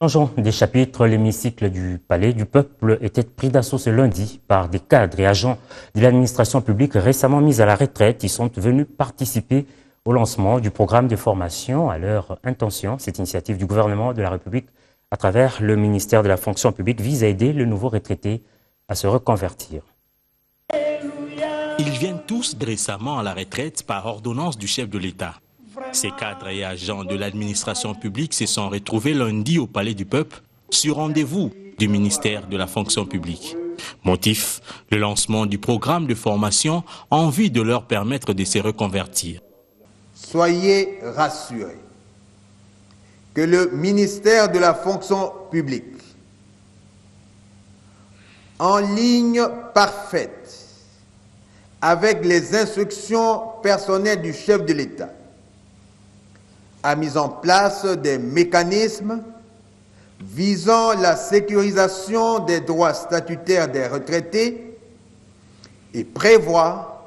Changeons des chapitres, l'hémicycle du Palais du Peuple était pris d'assaut ce lundi par des cadres et agents de l'administration publique récemment mis à la retraite. Ils sont venus participer au lancement du programme de formation. À leur intention, cette initiative du gouvernement de la République à travers le ministère de la fonction publique vise à aider le nouveau retraité à se reconvertir. Ils viennent tous récemment à la retraite par ordonnance du chef de l'État. Ces cadres et agents de l'administration publique se sont retrouvés lundi au Palais du Peuple sur rendez-vous du ministère de la fonction publique. Motif, le lancement du programme de formation en vue de leur permettre de se reconvertir. Soyez rassurés que le ministère de la fonction publique, en ligne parfaite avec les instructions personnelles du chef de l'État, a mis en place des mécanismes visant la sécurisation des droits statutaires des retraités et prévoit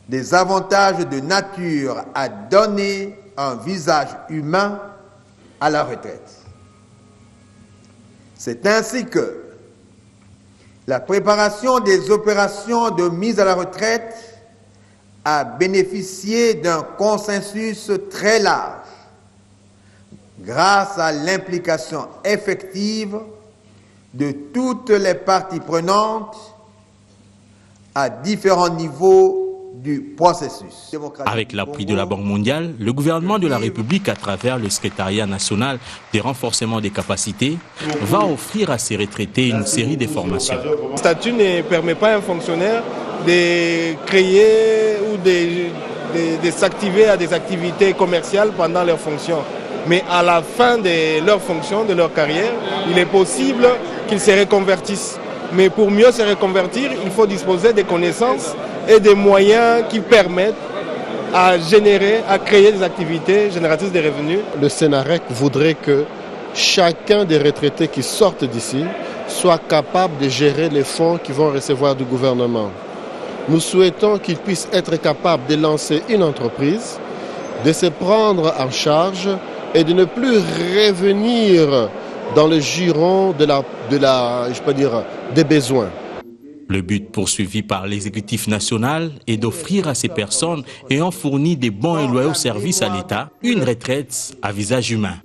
des avantages de nature à donner un visage humain à la retraite. C'est ainsi que la préparation des opérations de mise à la retraite a bénéficié d'un consensus très large grâce à l'implication effective de toutes les parties prenantes à différents niveaux du processus. Avec l'appui de la Banque mondiale, le gouvernement de la République, à travers le Secrétariat national des renforcements des capacités, va offrir à ces retraités une série de formations. Le statut ne permet pas à un fonctionnaire de créer ou de s'activer à des activités commerciales pendant leur fonction. Mais à la fin de leur fonction, de leur carrière, il est possible qu'ils se reconvertissent. Mais pour mieux se reconvertir, il faut disposer des connaissances et des moyens qui permettent à créer des activités génératrices de revenus. Le Sénarec voudrait que chacun des retraités qui sortent d'ici soit capable de gérer les fonds qu'ils vont recevoir du gouvernement. Nous souhaitons qu'ils puissent être capables de lancer une entreprise, de se prendre en charge et de ne plus revenir dans le giron des besoins. Le but poursuivi par l'exécutif national est d'offrir à ces personnes ayant fourni des bons et loyaux services à l'État une retraite à visage humain.